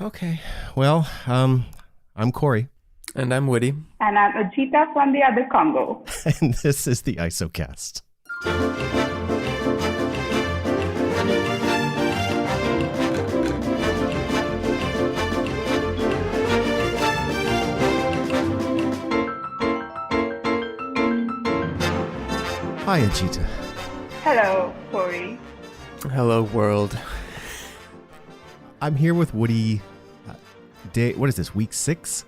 Okay. Well, I'm Corey. And I'm Woody. And I'm Ajita from the other Congo. And this is the ISOcast. Hi, Ajita. Hello, Corey. Hello, world. I'm here with Woody. What is this, week 6?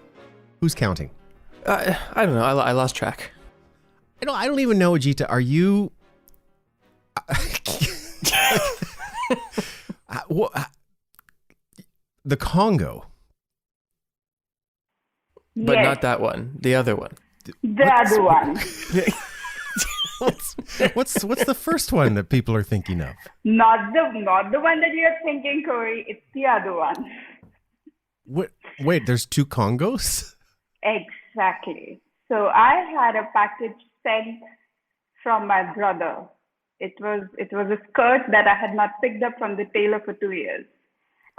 Who's counting? I don't know. I lost track. I don't even know, Ajita. Are you... the Congo. But Yes, not that one. The other one. the other one. What's the first one that people are thinking of? Not the one that you're thinking, Corey. It's the other one. What? Wait, there's 2 Congos? Exactly. So I had a package sent from my brother. It was a skirt that I had not picked up from the tailor for 2 years.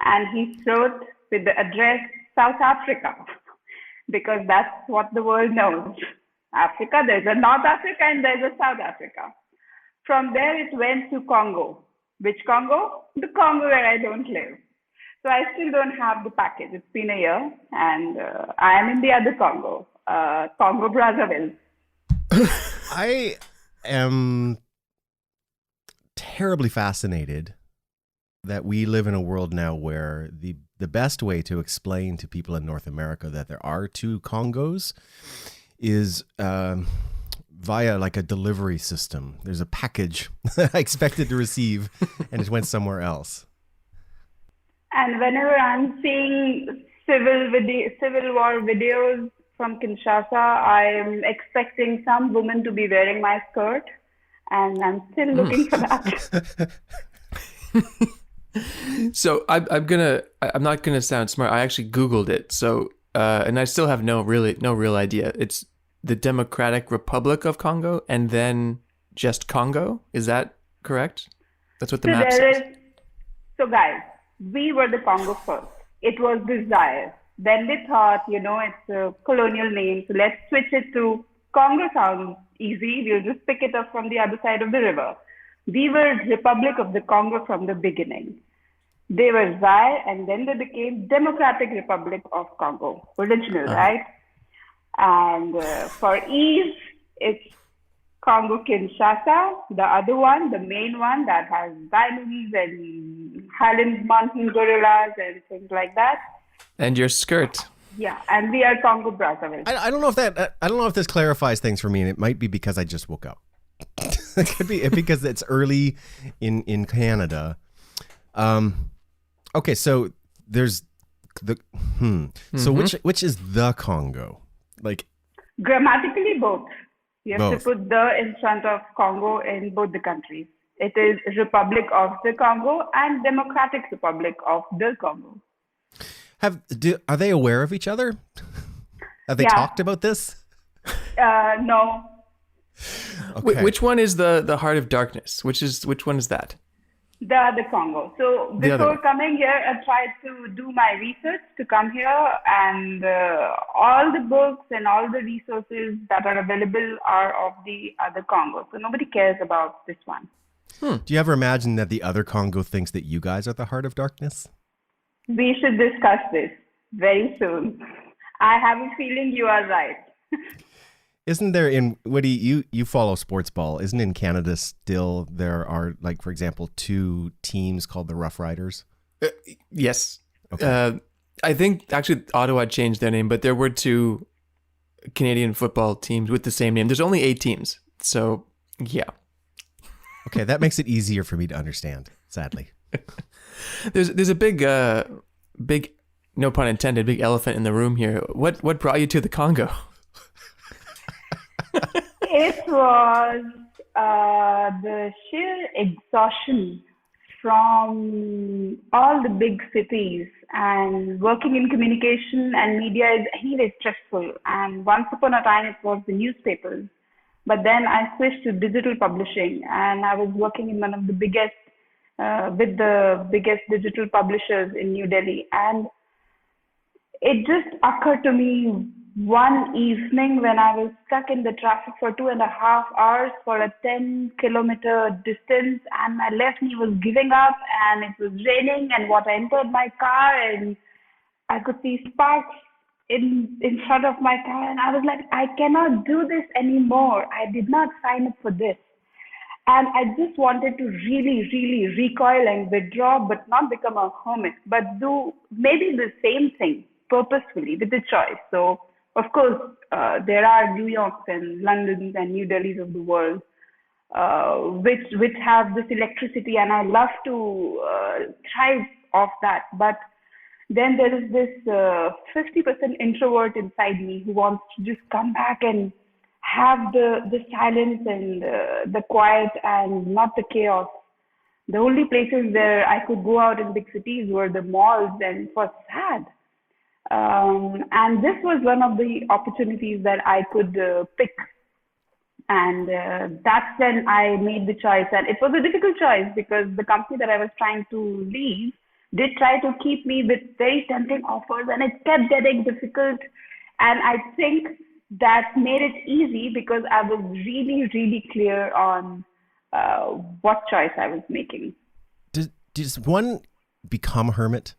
And he wrote with the address South Africa, because that's what the world knows. Africa, there's a North Africa and there's a South Africa. From there, it went to Congo. Which Congo? The Congo where I don't live. So I still don't have the package. It's been a year, and I am in the other Congo, Congo Brazzaville. I am terribly fascinated that we live in a world now where the best way to explain to people in North America that there are 2 Congos is via like a delivery system. There's a package that I expected to receive and it went somewhere else. And whenever I'm seeing civil war videos from Kinshasa, I'm expecting some woman to be wearing my skirt, and I'm still looking for that. So I'm not gonna sound smart. I actually Googled it. So and I still have no real idea. It's the Democratic Republic of Congo and then just Congo. Is that correct? That's what the map says. So guys, we were the Congo first. It was the Zaire. Then they thought, it's a colonial name, so let's switch it to Congo. Sounds easy. We'll just pick it up from the other side of the river. We were Republic of the Congo from the beginning. They were Zaire, and then they became Democratic Republic of Congo, original, right? And for ease, it's Congo Kinshasa, the other one, the main one that has diamonds and Highland mountain gorillas and things like that. And your skirt. Yeah, and we are Congo Brazzaville. I don't know if I don't know if this clarifies things for me, and it might be because I just woke up. It could be because it's early in Canada. Okay, so there's the So which is the Congo? Like Grammatically, both. You have Both. to put the in front of Congo in both the countries. It is Republic of the Congo and Democratic Republic of the Congo. Are they aware of each other? Have they Yeah. talked about this? No. Okay. Which one is the Heart of Darkness? Which one is that? The other Congo. So The other before one. coming here, I tried to do my research to come here, and all the books and all the resources that are available are of the other Congo. So nobody cares about this one. Do you ever imagine that the other Congo thinks that you guys are the Heart of Darkness? We should discuss this very soon. I have a feeling you are right. Isn't there Woody, you follow sports ball, isn't in Canada still there are, like, for example, 2 teams called the Rough Riders? Yes. Okay. I think actually Ottawa changed their name, but there were 2 Canadian football teams with the same name. There's only 8 teams. So, yeah. Okay, that makes it easier for me to understand, sadly. There's a big no pun intended, big elephant in the room here. What brought you to the Congo? It was the sheer exhaustion from all the big cities, and working in communication and media is anyway stressful. And once upon a time, it was the newspapers. But then I switched to digital publishing, and I was working in one of the biggest, with the biggest digital publishers in New Delhi. And it just occurred to me one evening when I was stuck in the traffic for 2.5 hours for a 10-kilometer distance, and my left knee was giving up, and it was raining, and water entered my car, and I could see sparks in front of my car, and I was like, I cannot do this anymore. I did not sign up for this. And I just wanted to really, really recoil and withdraw, but not become a hermit, but do maybe the same thing purposefully with a choice. So, of course, there are New Yorks and Londons and New Delhis of the world, which have this electricity, and I love to thrive off that. But then there is this 50% introvert inside me who wants to just come back and have the silence and the quiet and not the chaos. The only places where I could go out in big cities were the malls, and it was sad. And this was one of the opportunities that I could pick. And that's when I made the choice. And it was a difficult choice because the company that I was trying to leave did try to keep me with very tempting offers, and it kept getting difficult. And I think that made it easy because I was really, really clear on what choice I was making. Does one become a hermit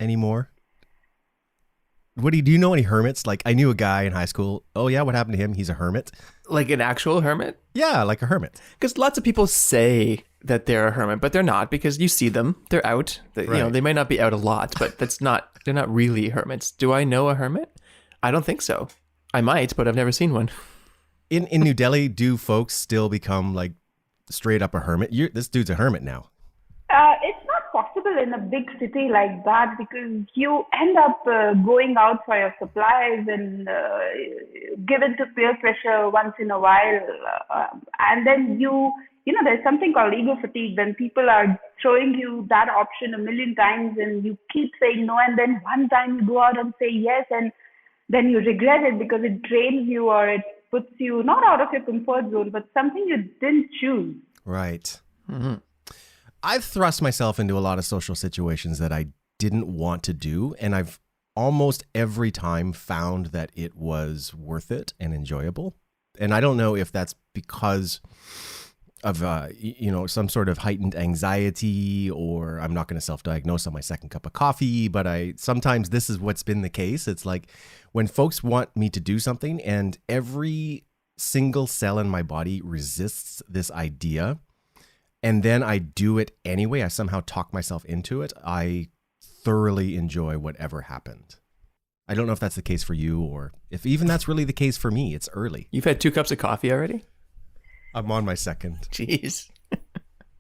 anymore? Do you know any hermits? Like, I knew a guy in high school. Oh yeah, what happened to him? He's a hermit. Like an actual hermit? Yeah, like a hermit. Because lots of people say that they're a hermit, but they're not, because you see them. They're out. You know, they might not be out a lot, but they're not really hermits. Do I know a hermit? I don't think so. I might, but I've never seen one. In New Delhi, do folks still become like straight up a hermit? This dude's a hermit now. It's not possible in a big city like that because you end up going out for your supplies and given to peer pressure once in a while. And then there's something called ego fatigue when people are throwing you that option a million times and you keep saying no. And then one time you go out and say yes, and then you regret it because it drains you or it puts you not out of your comfort zone, but something you didn't choose. Right. Mm-hmm. I've thrust myself into a lot of social situations that I didn't want to do, and I've almost every time found that it was worth it and enjoyable. And I don't know if that's because of some sort of heightened anxiety, or I'm not going to self-diagnose on my second cup of coffee, but sometimes this is what's been the case. It's like when folks want me to do something and every single cell in my body resists this idea, and then I do it anyway, I somehow talk myself into it, I thoroughly enjoy whatever happened. I don't know if that's the case for you, or if even that's really the case for me. It's early. You've had 2 cups of coffee already? I'm on my second. Jeez.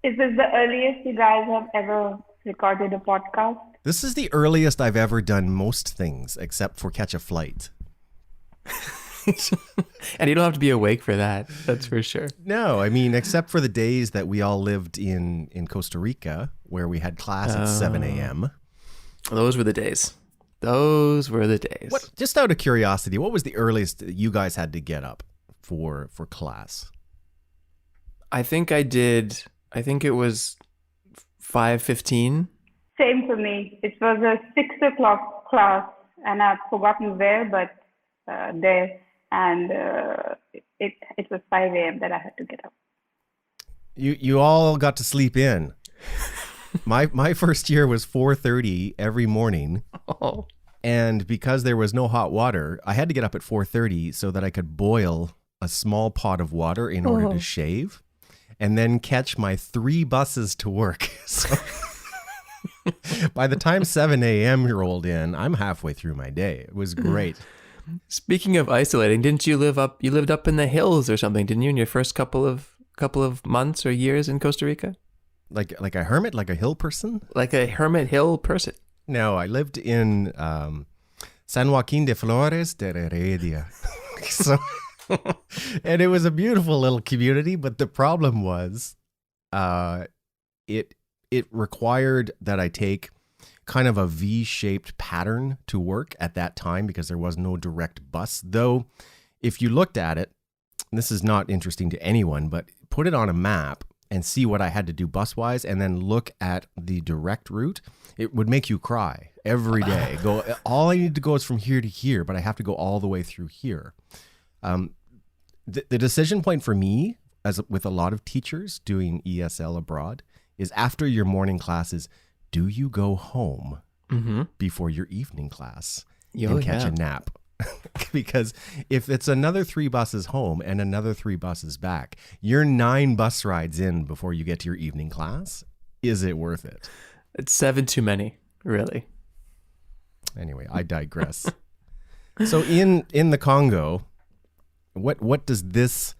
Is this the earliest you guys have ever recorded a podcast? This is the earliest I've ever done most things, except for catch a flight. And you don't have to be awake for that. That's for sure. No, I mean, except for the days that we all lived in Costa Rica, where we had class at 7 a.m. Those were the days. Those were the days. Just out of curiosity, what was the earliest you guys had to get up for class? I think it was 5:15. Same for me. It was a 6 o'clock class, and I've forgotten where, but there. And it was 5 a.m. that I had to get up. You all got to sleep in. My first year was 4:30 every morning. Oh. And because there was no hot water, I had to get up at 4:30 so that I could boil a small pot of water in order to shave, and then catch my 3 buses to work. So by the time 7 a.m. rolled in, I'm halfway through my day. It was great. Speaking of isolating, didn't you you lived up in the hills or something, didn't you, in your first couple of months or years in Costa Rica? Like a hermit, like a hill person? Like a hermit hill person? No, I lived in San Joaquin de Flores de Heredia. So, and it was a beautiful little community, but the problem was it required that I take kind of a V-shaped pattern to work at that time because there was no direct bus. Though, if you looked at it, and this is not interesting to anyone, but put it on a map, and see what I had to do bus-wise and then look at the direct route, it would make you cry every day. All I need to go is from here to here, but I have to go all the way through here. The decision point for me, as with a lot of teachers doing ESL abroad, is after your morning classes, do you go home before your evening class and catch a nap? Because if it's another 3 buses home and another 3 buses back, you're 9 bus rides in before you get to your evening class. Is it worth it? It's 7 too many, really. Anyway, I digress. So in the Congo, what does this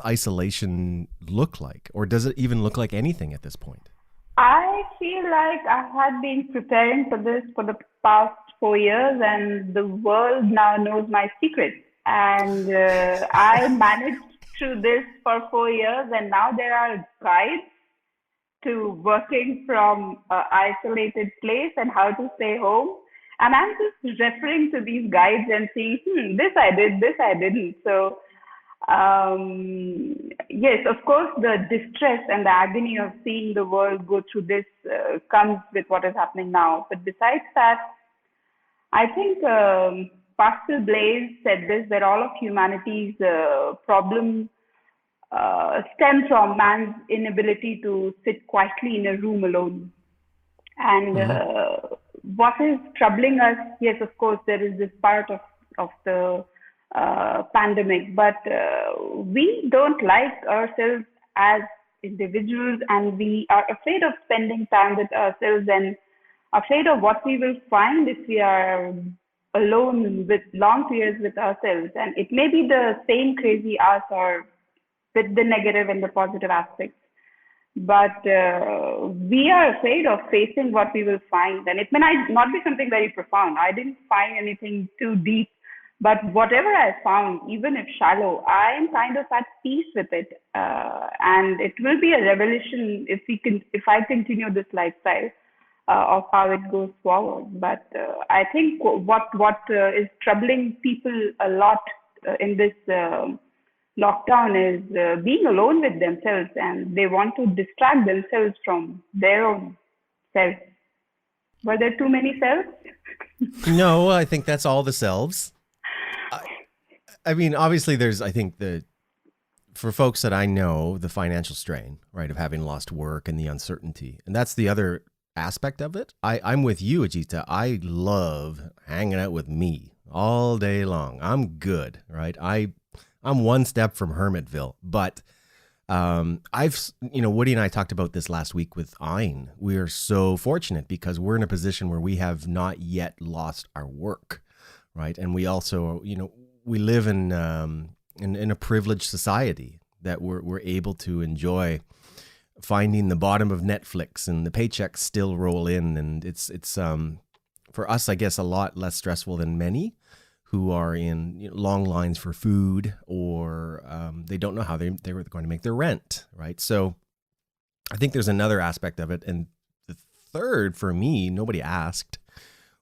isolation look like? Or does it even look like anything at this point? I feel like I had been preparing for this for the past 4 years, and the world now knows my secrets. And I managed through this for 4 years, and now there are guides to working from an isolated place and how to stay home. And I'm just referring to these guides and seeing, this I did, this I didn't. So yes, of course, the distress and the agony of seeing the world go through this comes with what is happening now. But besides that, I think Pascal Blaise said this, that all of humanity's problems stem from man's inability to sit quietly in a room alone. And what is troubling us, yes, of course, there is this part of the pandemic, but we don't like ourselves as individuals, and we are afraid of spending time with ourselves and afraid of what we will find if we are alone with long periods with ourselves. And it may be the same crazy us, or with the negative and the positive aspects, but we are afraid of facing what we will find. And it may not be something very profound. I didn't find anything too deep, but whatever I found, even if shallow, I am kind of at peace with it. And it will be a revelation if I continue this lifestyle of how it goes forward. But I think what is troubling people a lot in this lockdown is being alone with themselves, and they want to distract themselves from their own self. Were there too many selves? No, I think that's all the selves. I mean, obviously I think for folks that I know, the financial strain, right, of having lost work and the uncertainty. And that's the other aspect of it. I'm with you, Ajita. I love hanging out with me all day long. I'm good, right? I'm one step from Hermitville, but Woody and I talked about this last week with Ayn. We are so fortunate because we're in a position where we have not yet lost our work, right? And we also, we live in a privileged society that we're able to enjoy finding the bottom of Netflix, and the paychecks still roll in, and it's for us, I guess, a lot less stressful than many who are in long lines for food, or they don't know how they were going to make their rent, right? So I think there's another aspect of it. And the third, for me, nobody asked,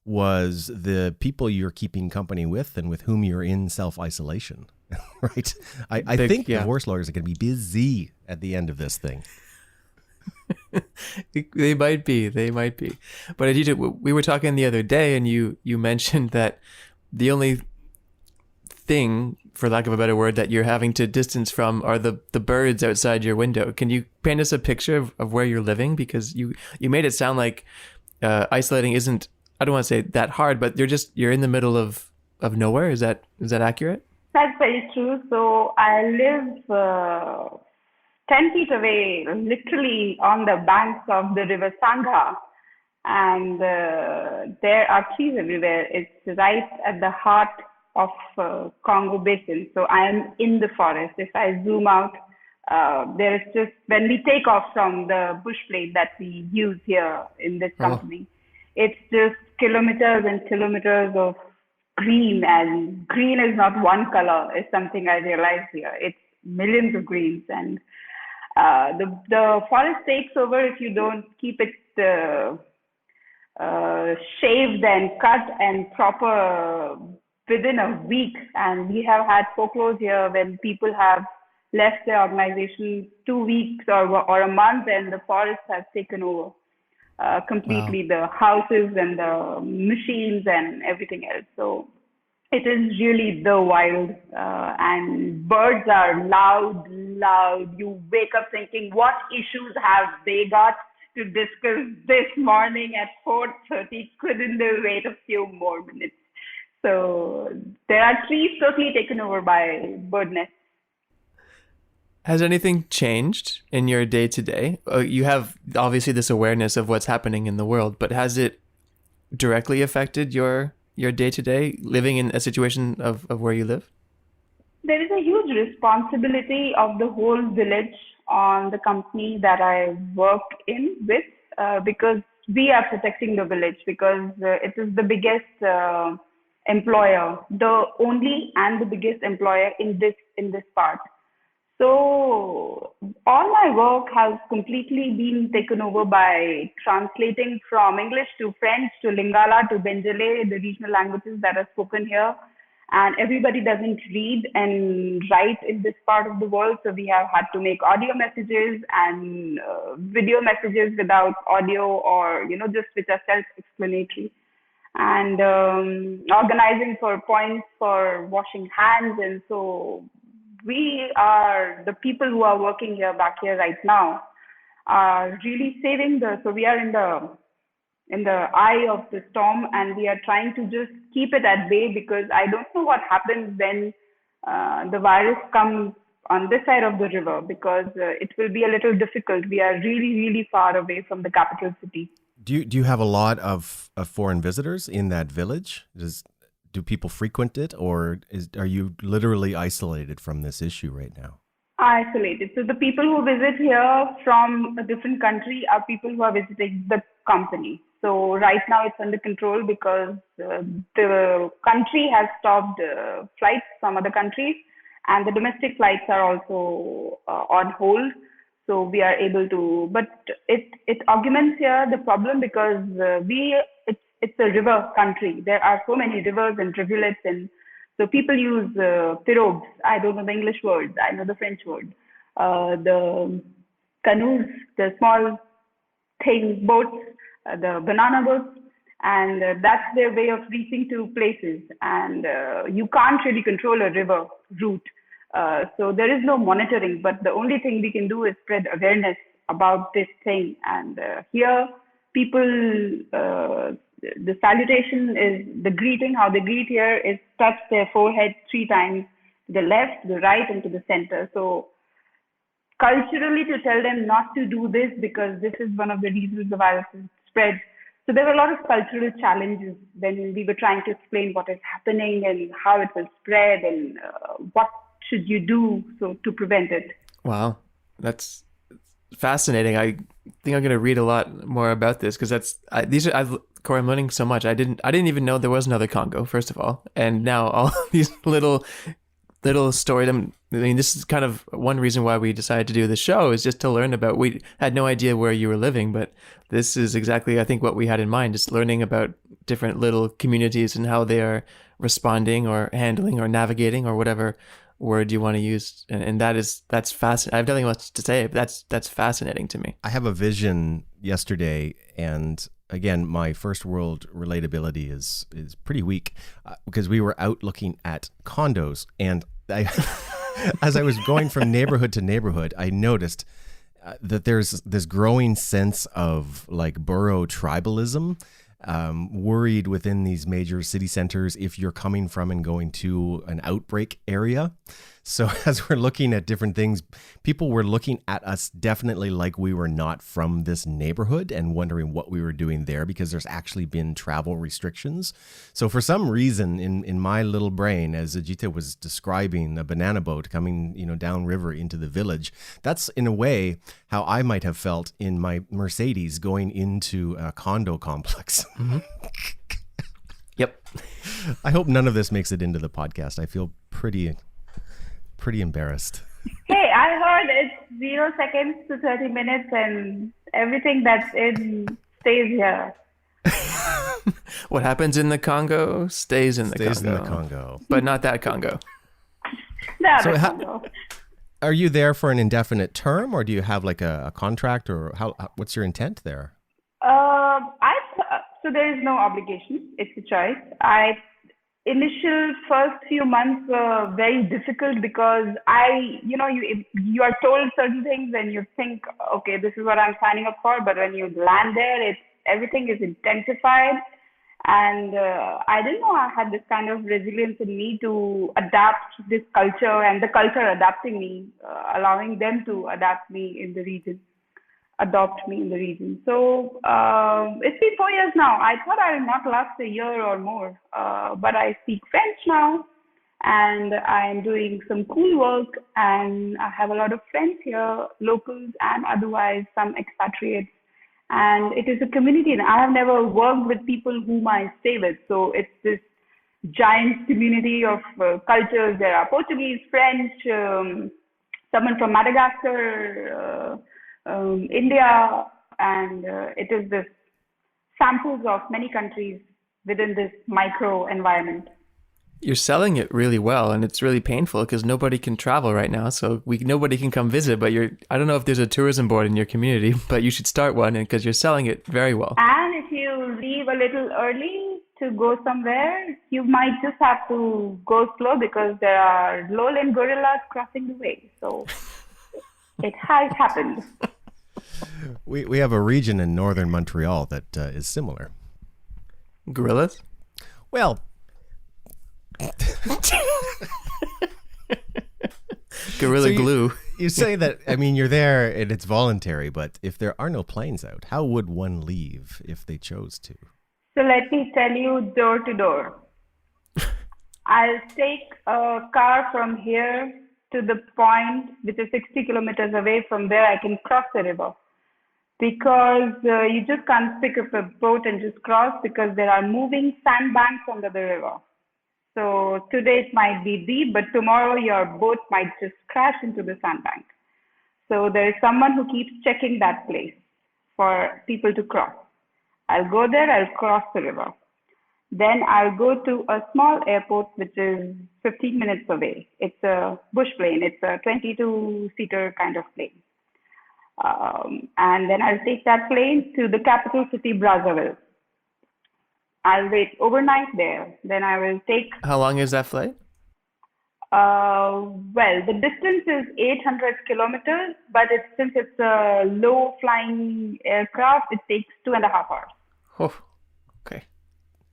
was the people you're keeping company with and with whom you're in self-isolation, right? I think divorce lawyers are going to be busy at the end of this thing. They might be. But Ajita, we were talking the other day, and you mentioned that the only thing, for lack of a better word, that you're having to distance from are the birds outside your window. Can you paint us a picture of where you're living? Because you made it sound like isolating isn't, I don't want to say that hard, but you're in the middle of nowhere. Is that accurate? That's very true. So I live 10 feet away, literally on the banks of the river Sangha. And there are trees everywhere. It's right at the heart of Congo Basin. So I am in the forest. If I zoom out, there is just, when we take off from the bush plate that we use here in this company, it's just kilometers and kilometers of green. And green is not one color, is something I realized here. It's millions of greens. And the forest takes over if you don't keep it shaved and cut and proper within a week. And we have had folklore here when people have left the organization 2 weeks or a month, and the forest has taken over completely, the houses and the machines and everything else. So it is really the wild, and birds are loud, loud. You wake up thinking, what issues have they got to discuss this morning at 4:30? Couldn't they wait a few more minutes? So there are trees totally taken over by bird nests. Has anything changed in your day to day? You have obviously this awareness of what's happening in the world, but has it directly affected your day to day living in a situation of where you live? There is a huge responsibility of the whole village on the company that I work in with, because we are protecting the village, because it is the biggest employer, the only and the biggest employer in this part. So all my work has completely been taken over by translating from English to French to Lingala to Benjale, the regional languages that are spoken here. And everybody doesn't read and write in this part of the world. So we have had to make audio messages and video messages without audio, or, just which are self-explanatory. And organizing for points for washing hands. And so we are, the people who are working here back here right now are really saving so we are in the eye of the storm, and we are trying to just keep it at bay, because I don't know what happens when the virus comes on this side of the river, because it will be a little difficult. We are really, really far away from the capital city. Do you have a lot of foreign visitors in that village? Do people frequent it, or are you literally isolated from this issue right now? Isolated. So the people who visit here from a different country are people who are visiting the company. So right now it's under control, because the country has stopped flights from other countries, and the domestic flights are also on hold. So we are able to, but it augments here the problem, because it's a river country. There are so many rivers and rivulets, and so people use pirogues. I don't know the English word. I know the French word. The canoes, the small boats, the banana boats, and that's their way of reaching to places. And you can't really control a river route. So there is no monitoring, but the only thing we can do is spread awareness about this thing. And here, people, the salutation is the greeting. How they greet here is touch their forehead 3 times, to the left, to the right, and to the center. So culturally, to tell them not to do this, because this is one of the reasons the virus is spread. So there were a lot of cultural challenges when we were trying to explain what is happening and how it will spread, and what should you do to prevent it. Wow, that's fascinating. I think I'm going to read a lot more about this, because Corey, I'm learning so much. I didn't even know there was another Congo, first of all, and now all these little stories. I mean, this is kind of one reason why we decided to do the show, is just to learn about. We had no idea where you were living, but this is exactly, I think, what we had in mind, just learning about different little communities and how they are responding or handling or navigating, or whatever word you want to use. And that's fascinating. I have nothing else to say, but that's fascinating to me. I have a vision yesterday, and again, my first world relatability is pretty weak, because we were out looking at condos, and as I was going from neighborhood to neighborhood, I noticed that there's this growing sense of like borough tribalism, worried within these major city centers if you're coming from and going to an outbreak area. So as we're looking at different things, people were looking at us definitely like we were not from this neighborhood, and wondering what we were doing there, because there's actually been travel restrictions. So for some reason in my little brain, as Ajita was describing a banana boat coming, downriver into the village, that's in a way how I might have felt in my Mercedes going into a condo complex. Mm-hmm. Yep. I hope none of this makes it into the podcast. I feel pretty embarrassed. Hey, I heard it's 0 seconds to 30 minutes, and everything that's in stays here. What happens in the Congo stays in the Congo. Stays in the Congo. But not that Congo. No, So Congo. Are you there for an indefinite term, or do you have like a contract, or what's your intent there? So there is no obligation. It's a choice. Initial first few months were very difficult because you are told certain things and you think, okay, this is what I'm signing up for. But when you land there, everything is intensified. And I didn't know I had this kind of resilience in me to adapt this culture and the culture adapting me, allowing them to adopt me in the region. So it's been 4 years now. I thought I would not last a year or more, but I speak French now, and I'm doing some cool work, and I have a lot of friends here, locals and otherwise some expatriates. And it is a community, and I have never worked with people whom I stay with. So it's this giant community of cultures. There are Portuguese, French, someone from Madagascar, India, and it is this samples of many countries within this micro environment. You're selling it really well, and it's really painful because nobody can travel right now, so nobody can come visit. But I don't know if there's a tourism board in your community, but you should start one because you're selling it very well. And if you leave a little early to go somewhere, you might just have to go slow because there are lowland gorillas crossing the way. So it has happened. We have a region in northern Montreal that is similar. Gorillas? Well, Gorilla glue. You say that, I mean, you're there and it's voluntary, but if there are no planes out, how would one leave if they chose to? So let me tell you door to door. I'll take a car from here to the point which is 60 kilometers away. From there, I can cross the river. Because you just can't pick up a boat and just cross because there are moving sandbanks under the river. So today it might be deep, but tomorrow your boat might just crash into the sandbank. So there is someone who keeps checking that place for people to cross. I'll go there, I'll cross the river. Then I'll go to a small airport, which is 15 minutes away. It's a bush plane. It's a 22-seater kind of plane. And then I'll take that plane to the capital city, Brazzaville. I'll wait overnight there. Then I will take... How long is that flight? Well, the distance is 800 kilometers, but since it's a low-flying aircraft, it takes 2.5 hours. Oh, okay.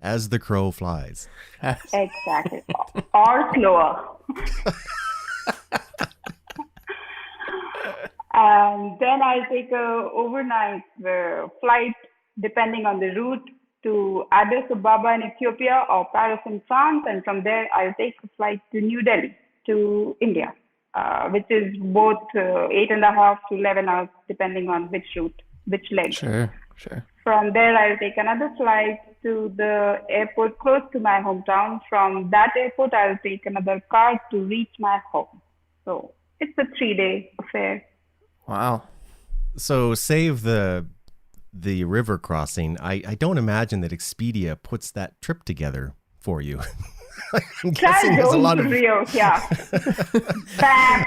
As the crow flies. Exactly. Or slower. Then I'll take a overnight flight, depending on the route, to Addis Ababa in Ethiopia or Paris in France, and from there I'll take a flight to New Delhi, to India, which is both 8.5 to 11 hours, depending on which route, which leg. Sure. From there, I'll take another flight to the airport close to my hometown. From that airport, I'll take another car to reach my home. So it's a 3-day affair. Wow. So save the river crossing. I don't imagine that Expedia puts that trip together for you. I'm guessing there's a lot of... Rio, yeah. Bam.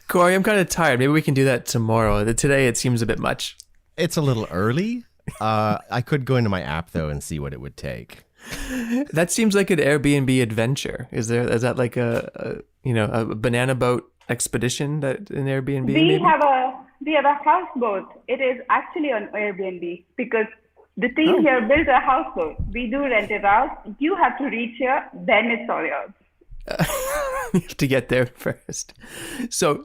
Corey, I'm kind of tired. Maybe we can do that tomorrow. Today it seems a bit much. It's a little early. I could go into my app though and see what it would take. That seems like an Airbnb adventure. Is that like a banana boat expedition that an Airbnb? We have a houseboat. It is actually on Airbnb because the team here built a houseboat. We do rent it out. You have to reach here, then it's all yours. You have to get there first. So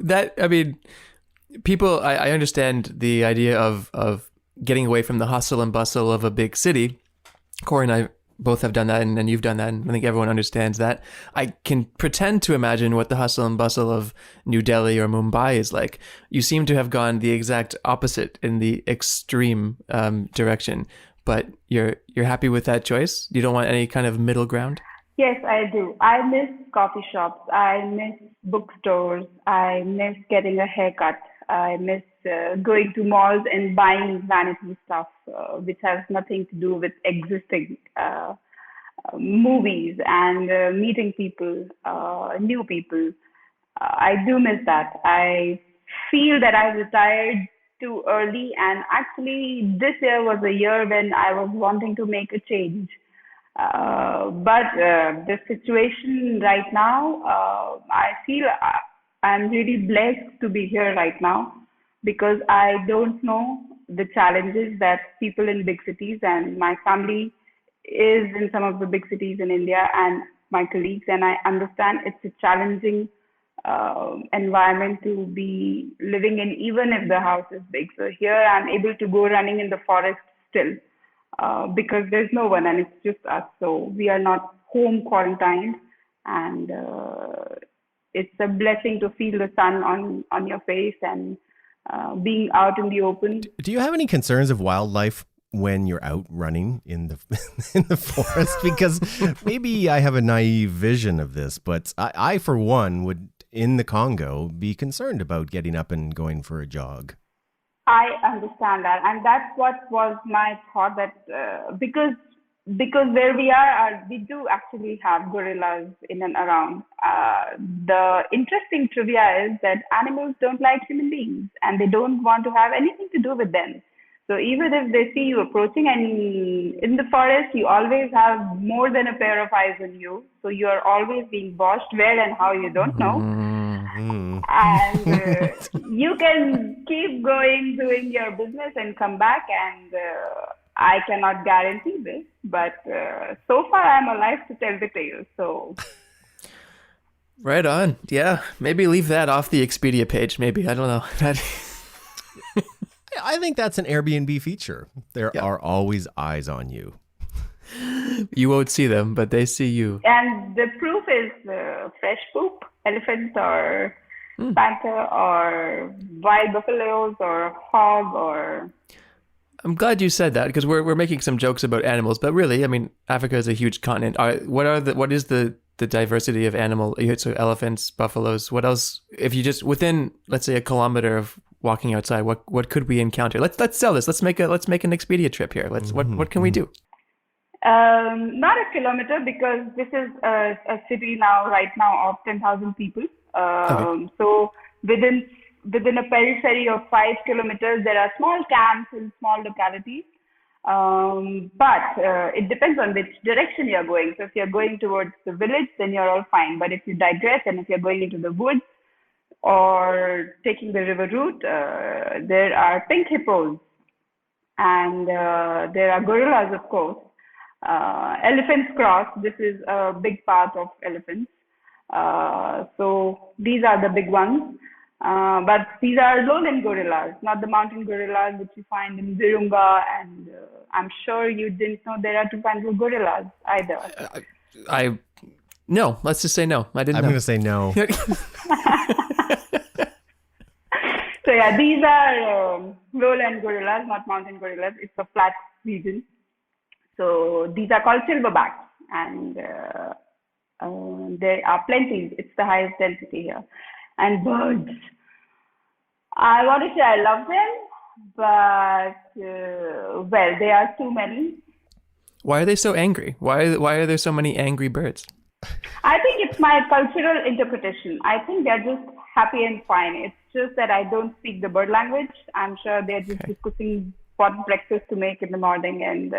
people, I understand the idea of getting away from the hustle and bustle of a big city. Corey and I both have done that, and you've done that, and I think everyone understands that. I can pretend to imagine what the hustle and bustle of New Delhi or Mumbai is like. You seem to have gone the exact opposite in the extreme direction, but you're happy with that choice? You don't want any kind of middle ground? Yes, I do. I miss coffee shops. I miss bookstores. I miss getting a haircut. I miss going to malls and buying vanity stuff, which has nothing to do with existing movies and meeting people, new people. I do miss that. I feel that I retired too early, and actually, this year was a year when I was wanting to make a change. But the situation right now, I feel I'm really blessed to be here right now because I don't know the challenges that people in big cities, and my family is in some of the big cities in India, and my colleagues, and I understand it's a challenging environment to be living in, even if the house is big. So here I'm able to go running in the forest still because there's no one and it's just us. So we are not home quarantined, and it's a blessing to feel the sun on your face and being out in the open. Do you have any concerns of wildlife when you're out running in the in the forest? Because maybe I have a naive vision of this, but I for one would in the Congo be concerned about getting up and going for a jog. I understand that, and that's what was my thought. That because where we are, we do actually have gorillas in and around. The interesting trivia is that animals don't like human beings, and they don't want to have anything to do with them. So even if they see you approaching, and in the forest, you always have more than a pair of eyes on you. So you are always being watched, where and how you don't know. Mm-hmm. And you can keep going, doing your business and come back. And I cannot guarantee this, but so far I'm alive to tell the tale. So. Right on. Yeah. Maybe leave that off the Expedia page. Maybe. I don't know. I think that's an Airbnb feature. There are always eyes on you. You won't see them, but they see you. And the proof is fresh poop, elephants or panther or wild buffaloes or hog or... I'm glad you said that because we're making some jokes about animals, but really, I mean, Africa is a huge continent. What is the diversity of animal? So elephants, buffaloes. What else? If you just within, let's say, a kilometer of walking outside, what could we encounter? Let's sell this. Let's make an Expedia trip here. What can we do? Not a kilometer because this is a city right now of 10,000 people. Okay. So within a periphery of 5 kilometers, there are small camps in small localities. But it depends on which direction you're going. So if you're going towards the village, then you're all fine. But if you digress and if you're going into the woods or taking the river route, there are pink hippos and there are gorillas, of course. Elephants cross. This is a big part of elephants. So these are the big ones. But these are lowland gorillas, not the mountain gorillas which you find in Virunga. And I'm sure you didn't know there are 2 kinds of gorillas either. No, let's just say no. I didn't know. I'm going to say no. So yeah, these are lowland gorillas, not mountain gorillas. It's a flat region. So these are called silverbacks, and there are plenty. It's the highest density here. And birds. I want to say I love them, but well, there are too many. Why are they so angry? Why are there so many angry birds? I think it's my cultural interpretation. I think they're just happy and fine. It's just that I don't speak the bird language. I'm sure they're just discussing what breakfast to make in the morning and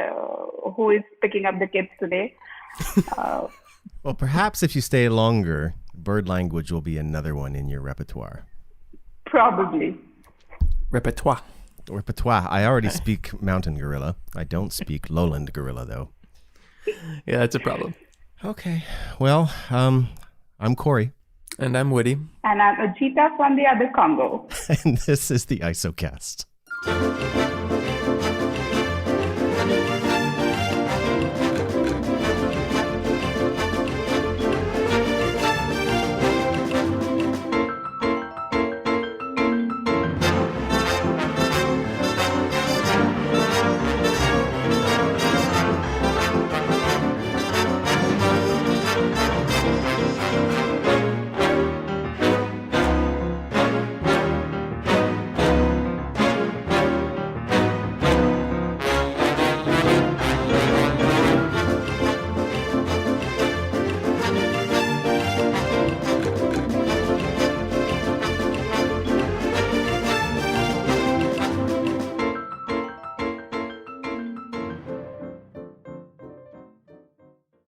who is picking up the kids today. Well, perhaps if you stay longer, bird language will be another one in your repertoire. Probably. Repertoire. I already speak mountain gorilla. I don't speak lowland gorilla, though. Yeah, that's a problem. Okay. Well, I'm Corey. And I'm Woody. And I'm Ajita from the other Congo. And this is the ISOcast.